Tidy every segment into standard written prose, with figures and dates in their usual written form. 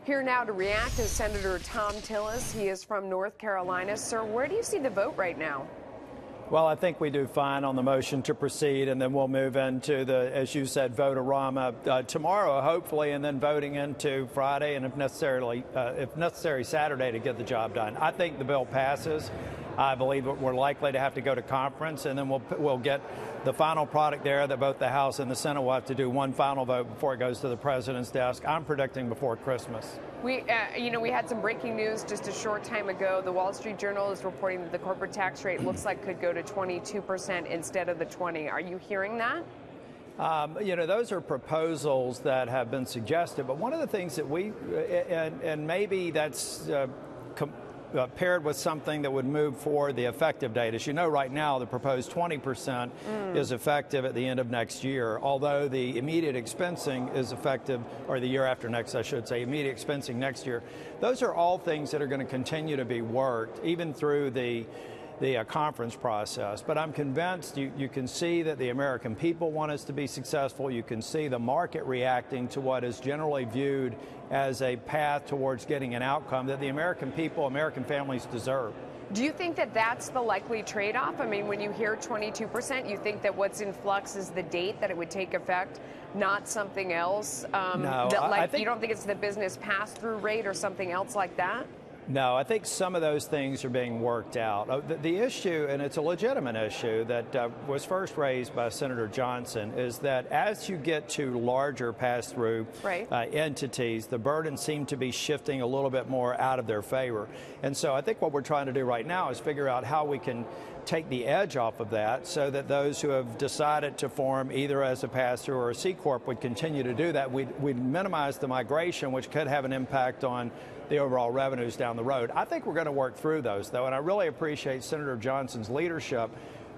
Here now to react is Senator Thom Tillis. He is from North Carolina. Sir, where do you see the vote right now? Well, I think we do fine on the motion to proceed, and then we'll move into the, as you said, vote-a-rama tomorrow, hopefully, and then voting into Friday, and if necessary, Saturday to get the job done. I think the bill passes. I believe we're likely to have to go to conference, and then we'll get the final product there that both the House and the Senate will have to do one final vote before it goes to the president's desk. I'm predicting before Christmas. We had some breaking news just a short time ago. The Wall Street Journal is reporting that the corporate tax rate looks like could go to 22% instead of the 20%. Are you hearing that? Those are proposals that have been suggested, but one of the things that and maybe that's paired with something that would move forward the effective date. As you know, right now, the proposed 20% is effective at the end of next year, although the immediate expensing is effective, or the year after next, I should say, immediate expensing next year. Those are all things that are going to continue to be worked, even through the conference process. But I'm convinced you can see that the American people want us to be successful. You can see the market reacting to what is generally viewed as a path towards getting an outcome that the American people, American families deserve. Do you think that that's the likely trade-off? I mean, when you hear 22%, you think that what's in flux is the date that it would take effect, not something else? No, you don't think it's the business pass-through rate or something else like that? No, I think some of those things are being worked out. The issue, and it's a legitimate issue that was first raised by Senator Johnson, is that as you get to larger pass-through entities, the burdens seem to be shifting a little bit more out of their favor. And so I think what we're trying to do right now is figure out how we can take the edge off of that so that those who have decided to form either as a pass-through or a C Corp would continue to do that. We'd minimize the migration, which could have an impact on the overall revenues down the road. I think we're going to work through those, though, and I really appreciate Senator Johnson's leadership,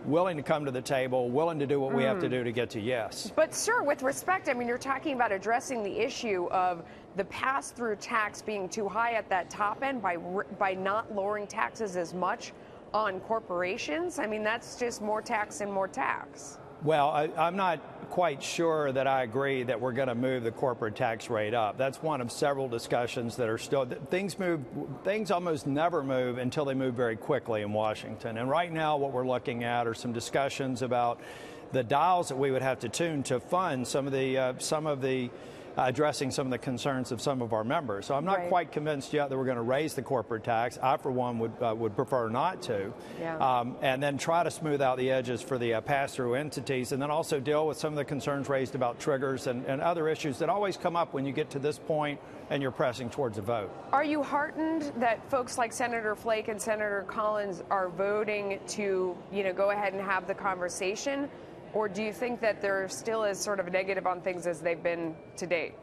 willing to come to the table, willing to do what we have to do to get to yes. But, sir, with respect, I mean, you're talking about addressing the issue of the pass-through tax being too high at that top end by not lowering taxes as much on corporations. I mean, that's just more tax and more tax. Well, I'm not quite sure that I agree that we're going to move the corporate tax rate up. That's one of several discussions that are still, things almost never move until they move very quickly in Washington. And right now what we're looking at are some discussions about the dials that we would have to tune to fund some of the addressing some of the concerns of some of our members. So I'm not quite convinced yet that we're going to raise the corporate tax. I, for one, would prefer not to. Yeah. And then try to smooth out the edges for the pass-through entities, and then also deal with some of the concerns raised about triggers and other issues that always come up when you get to this point and you're pressing towards a vote. Are you heartened that folks like Senator Flake and Senator Collins are voting to, go ahead and have the conversation? Or do you think that there still is sort of negative on things as they've been to date?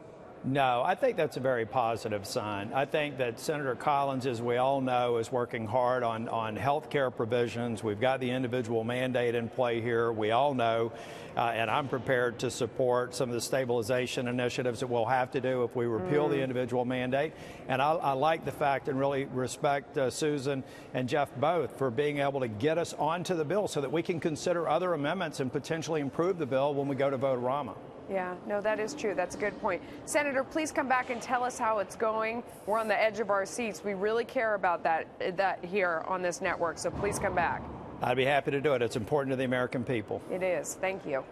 No, I think that's a very positive sign. I think that Senator Collins, as we all know, is working hard on health care provisions. We've got the individual mandate in play here. We all know, and I'm prepared to support some of the stabilization initiatives that we'll have to do if we repeal the individual mandate. And I like the fact and really respect Susan and Jeff both for being able to get us onto the bill so that we can consider other amendments and potentially improve the bill when we go to vote-a-rama. Yeah, no, that is true. That's a good point. Senator, please come back and tell us how it's going. We're on the edge of our seats. We really care about that here on this network, so please come back. I'd be happy to do it. It's important to the American people. It is. Thank you.